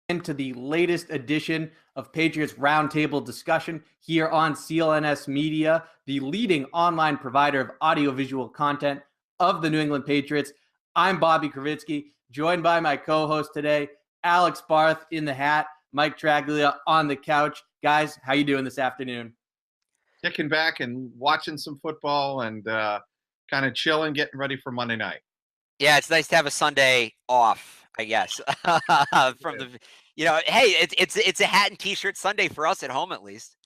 into the latest edition of Patriots Roundtable discussion here on CLNS Media, the leading online provider of audiovisual content of the New England Patriots. I'm Bobby Krivitsky, joined by my co-host today, Alex Barth in the hat, Mike Petraglia on the couch. Guys, how you doing this afternoon? Kicking back and watching some football and kind of chilling, getting ready for Monday night. Yeah, it's nice to have a Sunday off, I guess. From the, hey, it's a hat and t-shirt Sunday for us at home, at least.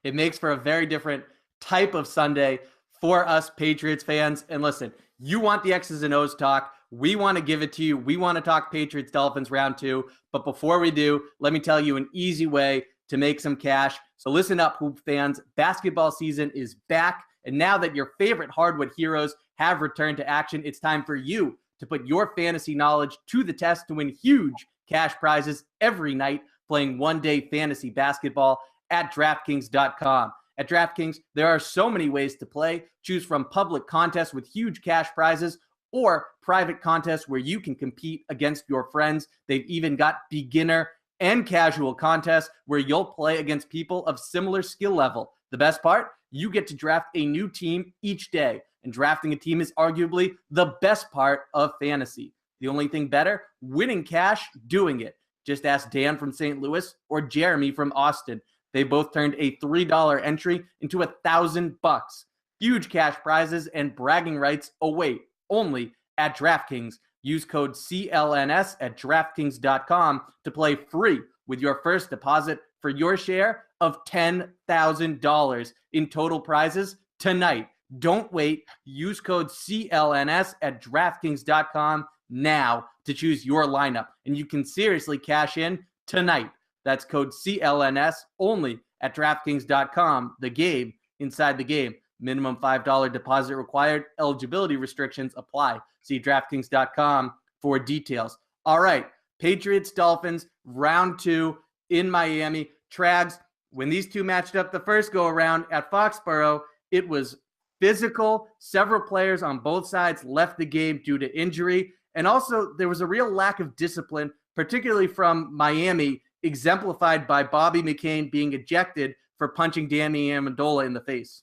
It makes for a very different type of Sunday for us Patriots fans. And listen, you want the X's and O's talk. We want to give it to you. We want to talk Patriots Dolphins round 2. But before we do, let me tell you an easy way to make some cash. So listen up, Hoop fans. Basketball season is back. And now that your favorite hardwood heroes have returned to action, it's time for you to put your fantasy knowledge to the test to win huge cash prizes every night playing one-day fantasy basketball at DraftKings.com. At DraftKings, there are so many ways to play. Choose from public contests with huge cash prizes or private contests where you can compete against your friends. They've even got beginner and casual contests where you'll play against people of similar skill level. The best part? You get to draft a new team each day. And drafting a team is arguably the best part of fantasy. The only thing better? Winning cash, doing it. Just ask Dan from St. Louis or Jeremy from Austin. They both turned a $3 entry into $1,000. Huge cash prizes and bragging rights await only at DraftKings. Use code CLNS at DraftKings.com to play free with your first deposit for your share of $10,000 in total prizes tonight. Don't wait. Use code CLNS at DraftKings.com now to choose your lineup. And you can seriously cash in tonight. That's code CLNS only at DraftKings.com. The game inside the game. Minimum $5 deposit required. Eligibility restrictions apply. See DraftKings.com for details. All right. Patriots, Dolphins, round 2 in Miami. Trags, when these two matched up the first go-around at Foxborough, it was physical. Several players on both sides left the game due to injury. And also, there was a real lack of discipline, particularly from Miami, exemplified by Bobby McCain being ejected for punching Danny Amendola in the face.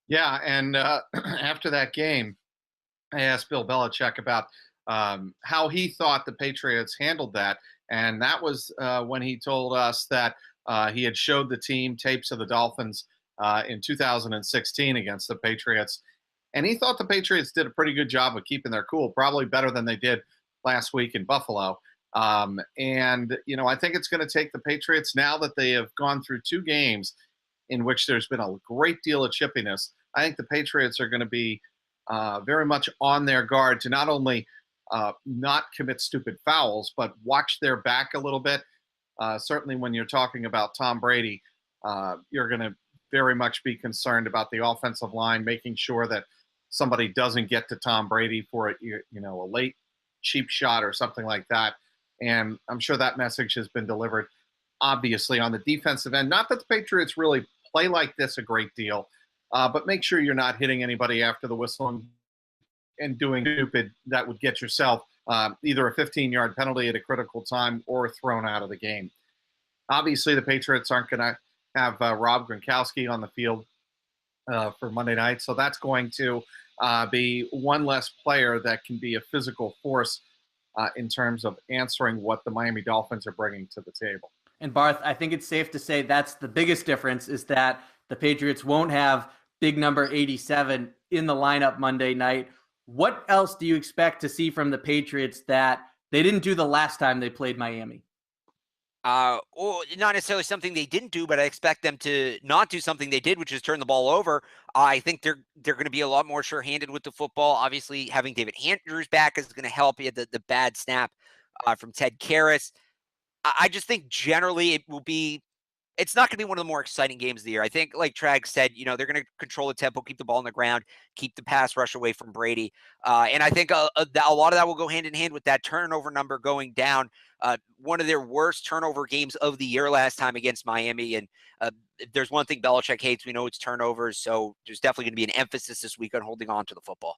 Yeah, and after that game, I asked Bill Belichick about how he thought the Patriots handled that. And that was when he told us that he had showed the team tapes of the Dolphins in 2016 against the Patriots. And he thought the Patriots did a pretty good job of keeping their cool, probably better than they did last week in Buffalo. I think it's going to take the Patriots, now that they have gone through 2 games in which there's been a great deal of chippiness. I think the Patriots are going to be very much on their guard to not only not commit stupid fouls, but watch their back a little bit. Certainly when you're talking about Tom Brady, you're going to very much be concerned about the offensive line, making sure that somebody doesn't get to Tom Brady for a late cheap shot or something like that. And I'm sure that message has been delivered, obviously, on the defensive end. Not that the Patriots really play like this a great deal, but make sure you're not hitting anybody after the whistle and doing stupid that would get yourself either a 15-yard penalty at a critical time or thrown out of the game. Obviously, the Patriots aren't going to have Rob Gronkowski on the field for Monday night, so that's going to be one less player that can be a physical force in terms of answering what the Miami Dolphins are bringing to the table. And Barth, I think it's safe to say that's the biggest difference, is that the Patriots won't have big number 87 in the lineup Monday night. What else do you expect to see from the Patriots that they didn't do the last time they played Miami? Not necessarily something they didn't do, but I expect them to not do something they did, which is turn the ball over. I think they're going to be a lot more sure-handed with the football. Obviously, having David Andrews back is going to help. You had the bad snap from Ted Karras. I just think generally it's not going to be one of the more exciting games of the year. I think, like Trag said, they're going to control the tempo, keep the ball on the ground, keep the pass rush away from Brady. And I think a lot of that will go hand in hand with that turnover number going down. One of their worst turnover games of the year last time against Miami. And if there's one thing Belichick hates, we know it's turnovers. So there's definitely going to be an emphasis this week on holding on to the football.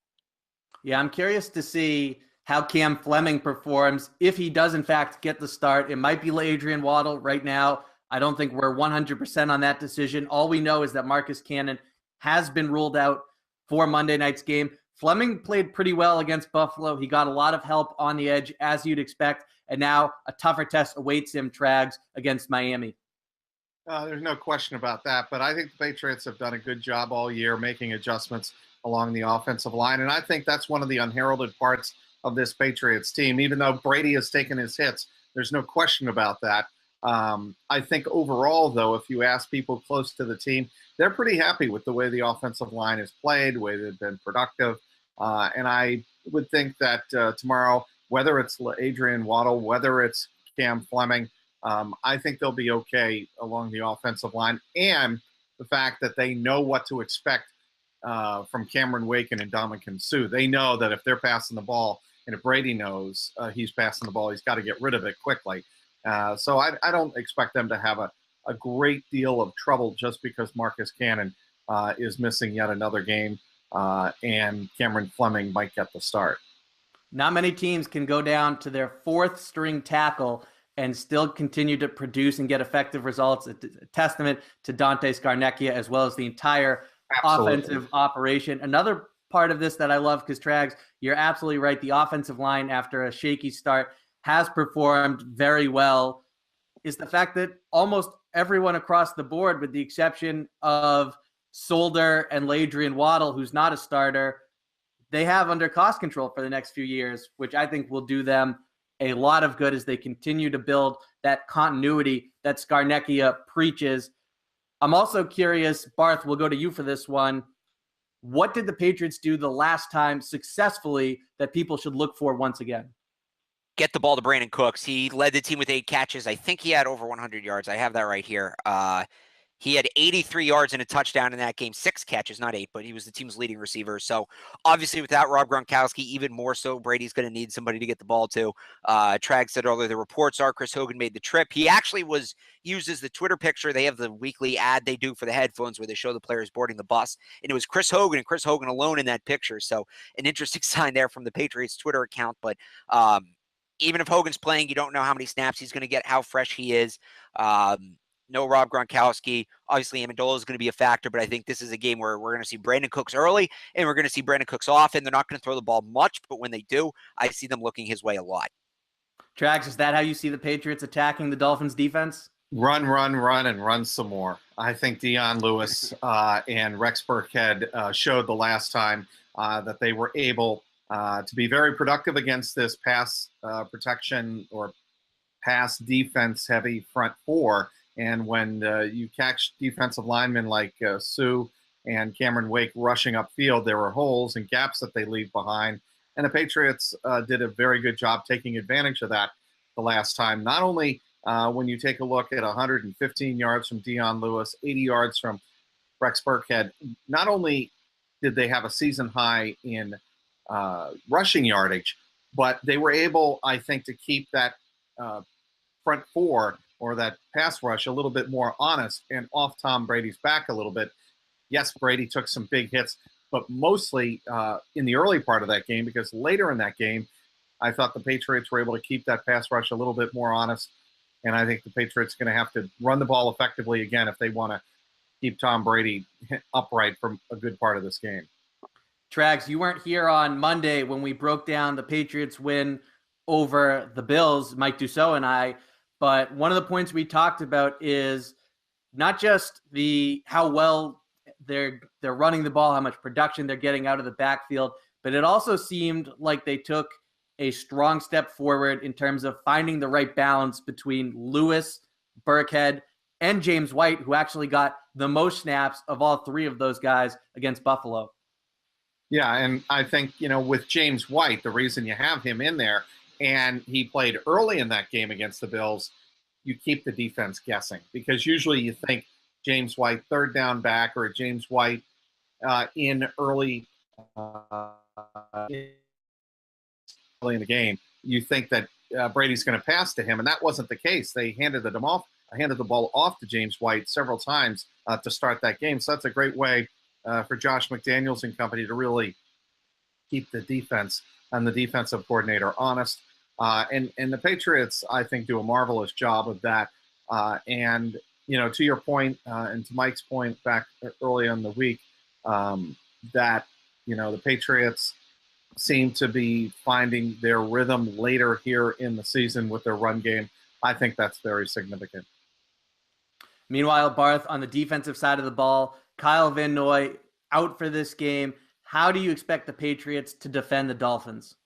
Yeah, I'm curious to see how Cam Fleming performs. If he does, in fact, get the start, it might be Adrian Waddle right now. I don't think we're 100% on that decision. All we know is that Marcus Cannon has been ruled out for Monday night's game. Fleming played pretty well against Buffalo. He got a lot of help on the edge, as you'd expect. And now a tougher test awaits him, Trags, against Miami. There's no question about that. But I think the Patriots have done a good job all year making adjustments along the offensive line. And I think that's one of the unheralded parts of this Patriots team. Even though Brady has taken his hits, there's no question about that. I think overall, though, if you ask people close to the team, they're pretty happy with the way the offensive line has played, the way they've been productive. And I would think that tomorrow, whether it's Adrian Waddle, whether it's Cam Fleming, I think they'll be okay along the offensive line. And the fact that they know what to expect from Cameron Wake and Ndamukong Suh. They know that if they're passing the ball, and if Brady knows he's passing the ball, he's got to get rid of it quickly. So I don't expect them to have a great deal of trouble just because Marcus Cannon is missing yet another game and Cameron Fleming might get the start. Not many teams can go down to their fourth string tackle and still continue to produce and get effective results. A testament to Dante Scarnecchia as well as the entire offensive operation. Another part of this that I love, because Trags, you're absolutely right. The offensive line, after a shaky start, has performed very well, is the fact that almost everyone across the board, with the exception of Solder and Ladrian Waddle, who's not a starter, they have under cost control for the next few years, which I think will do them a lot of good as they continue to build that continuity that Scarnecchia preaches. I'm also curious, Barth, we'll go to you for this one. What did the Patriots do the last time successfully that people should look for once again? Get the ball to Brandon Cooks. He led the team with 8 catches. I think he had over 100 yards. I have that right here. He had 83 yards and a touchdown in that game. 6 catches, not 8, but he was the team's leading receiver. So obviously without Rob Gronkowski, even more so, Brady's going to need somebody to get the ball to. Trag said earlier, the reports are Chris Hogan made the trip. He actually uses the Twitter picture. They have the weekly ad they do for the headphones where they show the players boarding the bus. And it was Chris Hogan and Chris Hogan alone in that picture. So an interesting sign there from the Patriots Twitter account. But even if Hogan's playing, you don't know how many snaps he's going to get, how fresh he is. No Rob Gronkowski. Obviously, Amendola is going to be a factor, but I think this is a game where we're going to see Brandon Cooks early, and we're going to see Brandon Cooks often. They're not going to throw the ball much, but when they do, I see them looking his way a lot. Trax, is that how you see the Patriots attacking the Dolphins defense? Run, and run some more. I think Dion Lewis and Rex Burkhead showed the last time that they were able to be very productive against this pass protection or pass defense heavy front four. And when you catch defensive linemen like Suh and Cameron Wake rushing upfield, there were holes and gaps that they leave behind. And the Patriots did a very good job taking advantage of that the last time. Not only when you take a look at 115 yards from Dion Lewis, 80 yards from Rex Burkhead, not only did they have a season high in rushing yardage, but they were able, I think, to keep that front four or that pass rush a little bit more honest and off Tom Brady's back a little bit. Yes, Brady took some big hits, but mostly in the early part of that game, because later in that game, I thought the Patriots were able to keep that pass rush a little bit more honest. And I think the Patriots are going to have to run the ball effectively again if they want to keep Tom Brady upright for a good part of this game. Trags, you weren't here on Monday when we broke down the Patriots win over the Bills, Mike Dussault and I. But one of the points we talked about is not just how well they're running the ball, how much production they're getting out of the backfield, but it also seemed like they took a strong step forward in terms of finding the right balance between Lewis, Burkhead, and James White, who actually got the most snaps of all 3 of those guys against Buffalo. Yeah, and I think, with James White, the reason you have him in there, and he played early in that game against the Bills, you keep the defense guessing. Because usually you think James White, third down back, or James White in early in the game, you think that Brady's going to pass to him, and that wasn't the case. They handed the ball off to James White several times to start that game. So that's a great way for Josh McDaniels and company to really keep the defense and the defensive coordinator honest. And the Patriots, I think, do a marvelous job of that. And, to your point, and to Mike's point back early in the week, that, the Patriots seem to be finding their rhythm later here in the season with their run game. I think that's very significant. Meanwhile, Barth, on the defensive side of the ball, Kyle Van Noy out for this game. How do you expect the Patriots to defend the Dolphins?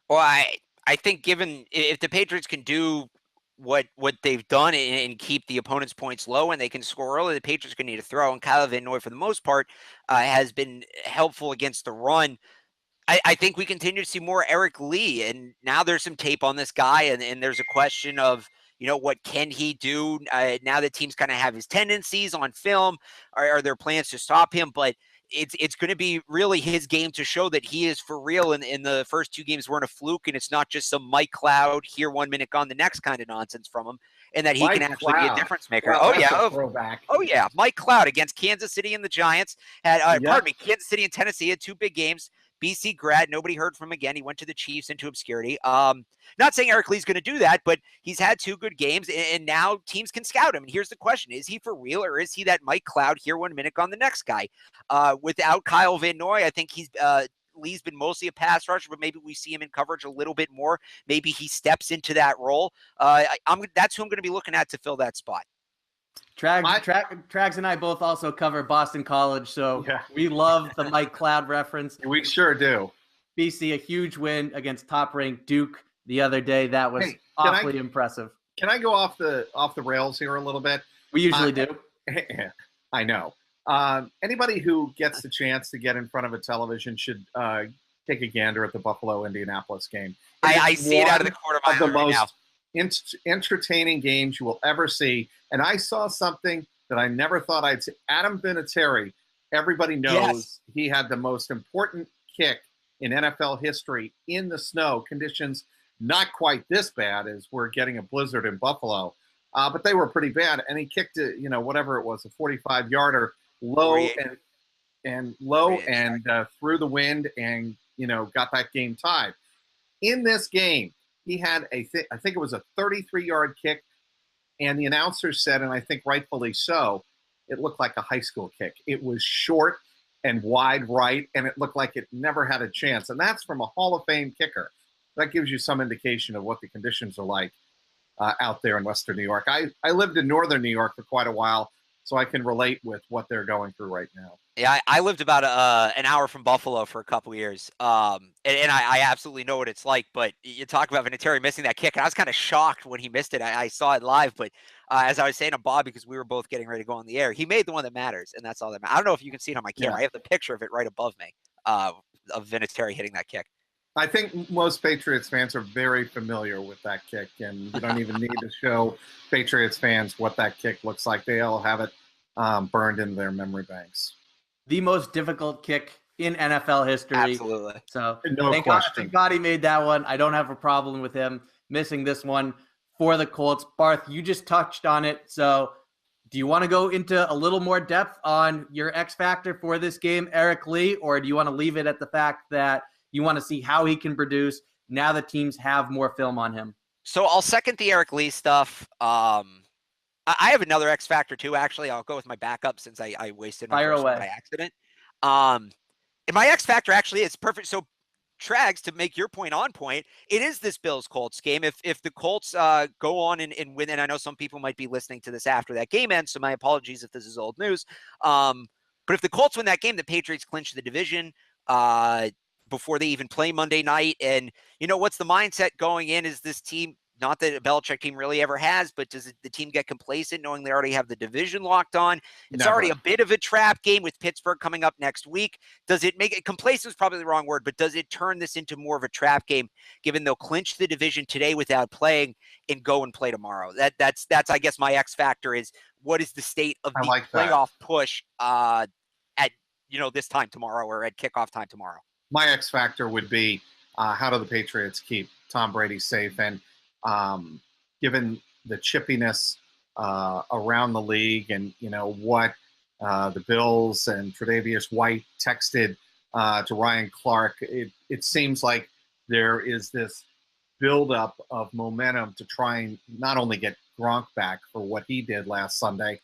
Well, I think given if the Patriots can do what they've done and keep the opponent's points low and they can score early, the Patriots are going to need to throw. And Kyle Van Noy, for the most part, has been helpful against the run. I think we continue to see more Eric Lee, and now there's some tape on this guy, and there's a question of, what can he do now that teams kind of have his tendencies on film? Are there plans to stop him? But it's going to be really his game to show that he is for real. In the first 2 games weren't a fluke, and it's not just some Mike Cloud here 1 minute gone the next kind of nonsense from him, and that he Mike can actually be a difference maker. Wow, Oh yeah, Mike Cloud against Kansas City and the Giants had pardon me, Kansas City and Tennessee had 2 big games. BC grad, nobody heard from him again. He went to the Chiefs into obscurity. Not saying Eric Lee's going to do that, but he's had 2 good games, and now teams can scout him. And here's the question: is he for real, or is he that Mike Cloud here 1 minute on the next guy? Without Kyle Van Noy, I think Lee's been mostly a pass rusher, but maybe we see him in coverage a little bit more. Maybe he steps into that role. That's who I'm going to be looking at to fill that spot. Trags and I both also cover Boston College, so we love the Mike Cloud reference. We sure do. BC, a huge win against top-ranked Duke the other day. That was awfully impressive. Can I go off the rails here a little bit? We usually do. I know. Anybody who gets the chance to get in front of a television should take a gander at the Buffalo-Indianapolis game. I see it out of the corner of my eye right now. Entertaining games you will ever see. And I saw something that I never thought I'd see. Adam Vinatieri, everybody knows he had the most important kick in NFL history in the snow. Conditions not quite this bad as we're getting a blizzard in Buffalo, but they were pretty bad. And he kicked it, whatever it was, a 45-yarder low and through the wind and, got that game tied. In this game, he had I think it was a 33-yard kick, and the announcer said, and I think rightfully so, it looked like a high school kick. It was short and wide right, and it looked like it never had a chance. And that's from a Hall of Fame kicker. That gives you some indication of what the conditions are like out there in Western New York. I lived in Northern New York for quite a while, so I can relate with what they're going through right now. Yeah, I lived about an hour from Buffalo for a couple years, and I absolutely know what it's like. But you talk about Vinatieri missing that kick, and I was kind of shocked when he missed it. I saw it live, but as I was saying to Bob, because we were both getting ready to go on the air, he made the one that matters, and that's all that matters. I don't know if you can see it on my camera. Yeah. I have the picture of it right above me of Vinatieri hitting that kick. I think most Patriots fans are very familiar with that kick, and you don't even need to show Patriots fans what that kick looks like. They all have it burned into their memory banks. The most difficult kick in NFL history. Absolutely. So thank God he made that one. I don't have a problem with him missing this one for the Colts. Barth, you just touched on it. So do you want to go into a little more depth on your X factor for this game, Eric Lee, or do you want to leave it at the fact that you want to see how he can produce now that teams have more film on him? So I'll second the Eric Lee stuff. I have another X factor too, actually. I'll go with my backup since I wasted my first one by accident. And my X factor actually is perfect. So Trags, to make your point on point, it is this Bills-Colts game. If the Colts go on and win, and I know some people might be listening to this after that game ends, so my apologies if this is old news. But if the Colts win that game, the Patriots clinch the division before they even play Monday night. And, what's the mindset going in? Is this team, not that a Belichick team really ever has, but does the team get complacent knowing they already have the division locked on? It's already a bit of a trap game with Pittsburgh coming up next week. Does it make it complacent is probably the wrong word, but does it turn this into more of a trap game given they'll clinch the division today without playing and go and play tomorrow? That's I guess my X factor is what is the state of the playoff push at this time tomorrow or at kickoff time tomorrow? My X factor would be how do the Patriots keep Tom Brady safe? And given the chippiness around the league and, what the Bills and Tre'Davious White texted to Ryan Clark. It seems like there is this buildup of momentum to try and not only get Gronk back for what he did last Sunday,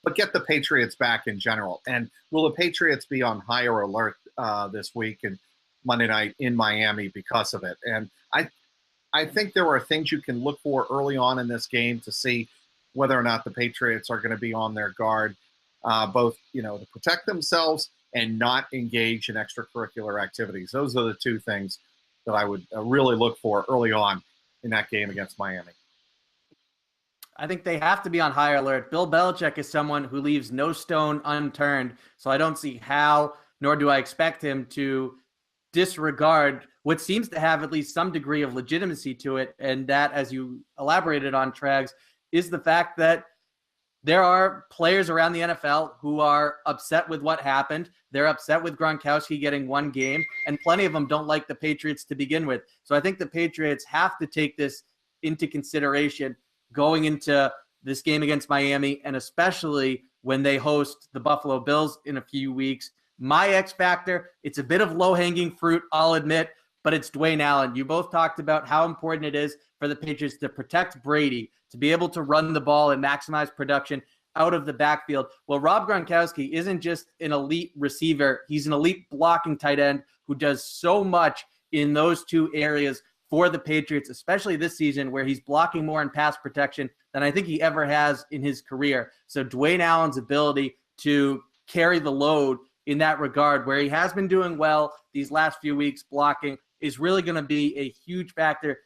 but get the Patriots back in general. And will the Patriots be on higher alert this week and Monday night in Miami because of it? And I think there are things you can look for early on in this game to see whether or not the Patriots are going to be on their guard, both, to protect themselves and not engage in extracurricular activities. Those are the two things that I would really look for early on in that game against Miami. I think they have to be on higher alert. Bill Belichick is someone who leaves no stone unturned, so I don't see how, nor do I expect him to disregard what seems to have at least some degree of legitimacy to it. And that, as you elaborated on, Trags, is the fact that there are players around the NFL who are upset with what happened. They're upset with Gronkowski getting one game, and plenty of them don't like the Patriots to begin with. So I think the Patriots have to take this into consideration going into this game against Miami, and especially when they host the Buffalo Bills in a few weeks. My X factor, it's a bit of low-hanging fruit, I'll admit, but it's Dwayne Allen. You both talked about how important it is for the Patriots to protect Brady, to be able to run the ball and maximize production out of the backfield. Well, Rob Gronkowski isn't just an elite receiver. He's an elite blocking tight end who does so much in those two areas for the Patriots, especially this season where he's blocking more in pass protection than I think he ever has in his career. So Dwayne Allen's ability to carry the load in that regard, where he has been doing well these last few weeks blocking, is really going to be a huge factor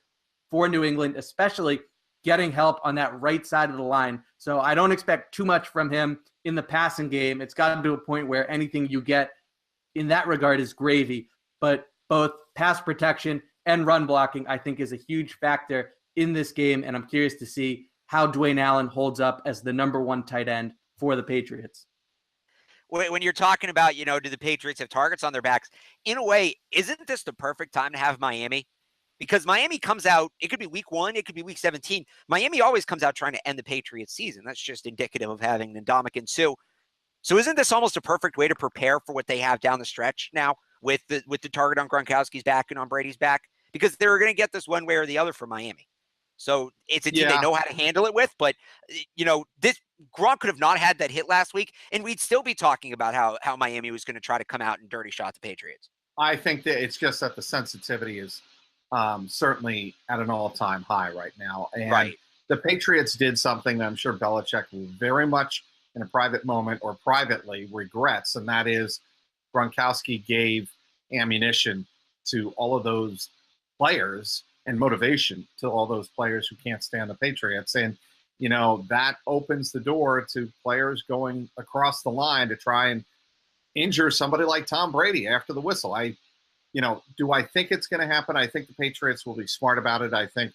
for New England, especially getting help on that right side of the line. So I don't expect too much from him in the passing game. It's gotten to a point where anything you get in that regard is gravy. But both pass protection and run blocking, I think, is a huge factor in this game. And I'm curious to see how Dwayne Allen holds up as the number one tight end for the Patriots. When you're talking about, do the Patriots have targets on their backs? In a way, isn't this the perfect time to have Miami? Because Miami comes out, it could be week 1, it could be week 17. Miami always comes out trying to end the Patriots season. That's just indicative of having Ndamukong Suh. So isn't this almost a perfect way to prepare for what they have down the stretch now with the target on Gronkowski's back and on Brady's back? Because they're going to get this one way or the other from Miami. So it's a team they know how to handle it with. But, this Gronk could have not had that hit last week, and we'd still be talking about how Miami was going to try to come out and dirty shot the Patriots. I think that it's just that the sensitivity is certainly at an all-time high right now. And the Patriots did something that I'm sure Belichick will very much in a private moment or privately regrets, and that is Gronkowski gave ammunition to all of those players and motivation to all those players who can't stand the Patriots. And, that opens the door to players going across the line to try and injure somebody like Tom Brady after the whistle. Do I think it's going to happen? I think the Patriots will be smart about it. I think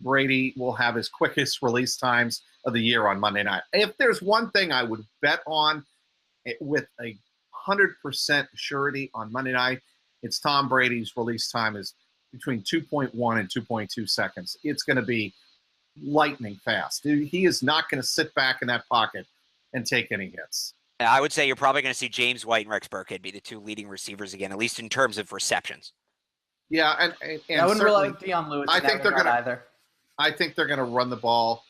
Brady will have his quickest release times of the year on Monday night. If there's one thing I would bet on with a 100% surety on Monday night, it's Tom Brady's release time is between 2.1 and 2.2 seconds. It's going to be lightning fast. He is not going to sit back in that pocket and take any hits. I would say you're probably going to see James White and Rex Burkhead be the two leading receivers again, at least in terms of receptions. Yeah, and I wouldn't rely on Deion Lewis. I think they're going to either. I think they're going to run the ball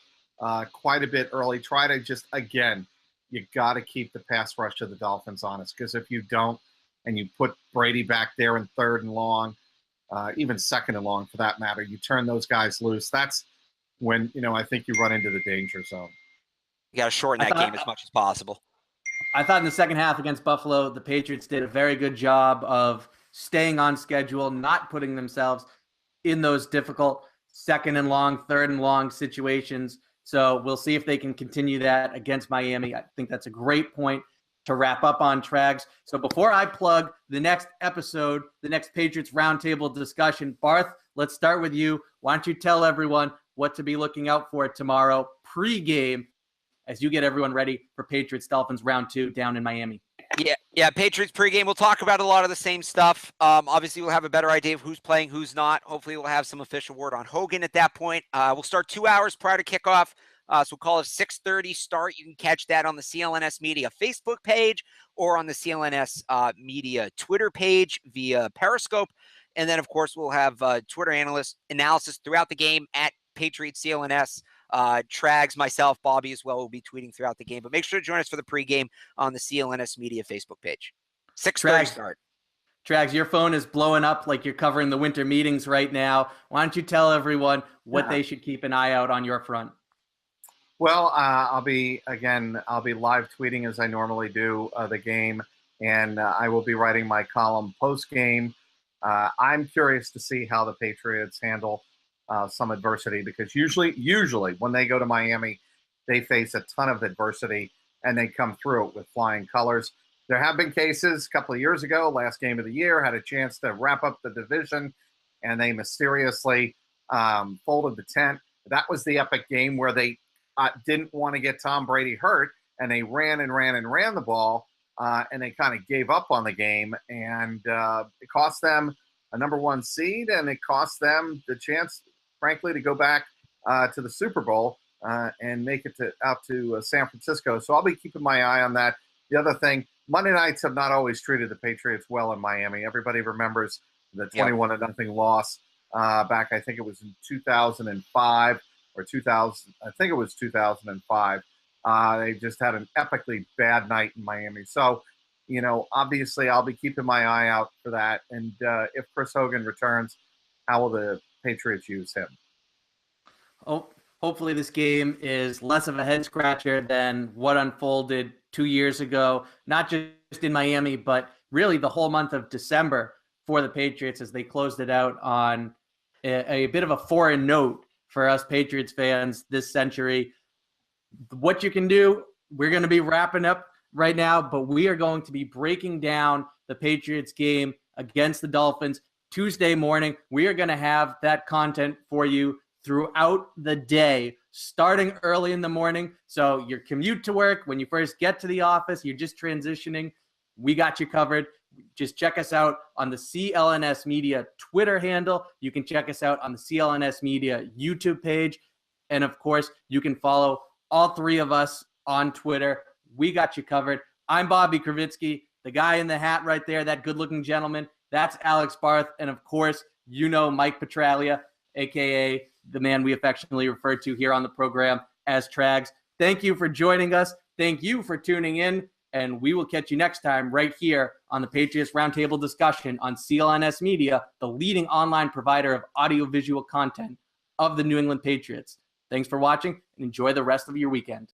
quite a bit early. Try to just, again, you got to keep the pass rush of the Dolphins honest, because if you don't, and you put Brady back there in 3rd and long, even 2nd and long for that matter, you turn those guys loose. That's when I think you run into the danger zone. You got to shorten that game as much as possible. I thought in the second half against Buffalo, the Patriots did a very good job of staying on schedule, not putting themselves in those difficult 2nd and long, 3rd and long situations. So we'll see if they can continue that against Miami. I think that's a great point to wrap up on, Trags. So before I plug the next episode, the next Patriots Roundtable discussion, Barth, let's start with you. Why don't you tell everyone what to be looking out for tomorrow pre-game as you get everyone ready for Patriots Dolphins round 2 down in Miami? Yeah. Patriots pregame. We'll talk about a lot of the same stuff. Obviously, we'll have a better idea of who's playing, who's not. Hopefully, we'll have some official word on Hogan at that point. We'll start 2 hours prior to kickoff. So call it 6:30 start. You can catch that on the CLNS Media Facebook page or on the CLNS Media Twitter page via Periscope. And then, of course, we'll have Twitter analysis throughout the game at Patriots CLNS. Trags, myself, Bobby as well will be tweeting throughout the game. But make sure to join us for the pregame on the CLNS Media Facebook page. 6:30 start. Trags, your phone is blowing up like you're covering the winter meetings right now. Why don't you tell everyone what they should keep an eye out on your front? Well, I'll be live tweeting as I normally do the game, and I will be writing my column post game. I'm curious to see how the Patriots handle some adversity, because usually when they go to Miami, they face a ton of adversity and they come through it with flying colors. There have been cases a couple of years ago, last game of the year, had a chance to wrap up the division, and they mysteriously folded the tent. That was the epic game where they didn't want to get Tom Brady hurt, and they ran the ball, and they kind of gave up on the game, and it cost them a #1 seed, and it cost them the chance, frankly, to go back to the Super Bowl and make it out to San Francisco. So I'll be keeping my eye on that. The other thing, Monday nights have not always treated the Patriots well in Miami. Everybody remembers the 21-0 loss back, I think it was in 2005 or 2000. I think it was 2005. They just had an epically bad night in Miami. So, obviously I'll be keeping my eye out for that. And if Chris Hogan returns, how will the Patriots use him? Oh, hopefully this game is less of a head scratcher than what unfolded 2 years ago, not just in Miami, but really the whole month of December for the Patriots, as they closed it out on a bit of a foreign note for us Patriots fans this century. What you can do, we're going to be wrapping up right now, but we are going to be breaking down the Patriots game against the Dolphins Tuesday morning. We are going to have that content for you throughout the day, starting early in the morning. So your commute to work, when you first get to the office, you're just transitioning, we got you covered. Just check us out on the CLNS Media Twitter handle. You can check us out on the CLNS Media YouTube page. And of course, you can follow all three of us on Twitter. We got you covered. I'm Bobby Krivitsky, the guy in the hat right there, that good-looking gentleman. That's Alex Barth. And of course, Mike Petraglia, a.k.a. the man we affectionately refer to here on the program as Trags. Thank you for joining us. Thank you for tuning in. And we will catch you next time right here on the Patriots Roundtable discussion on CLNS Media, the leading online provider of audiovisual content of the New England Patriots. Thanks for watching and enjoy the rest of your weekend.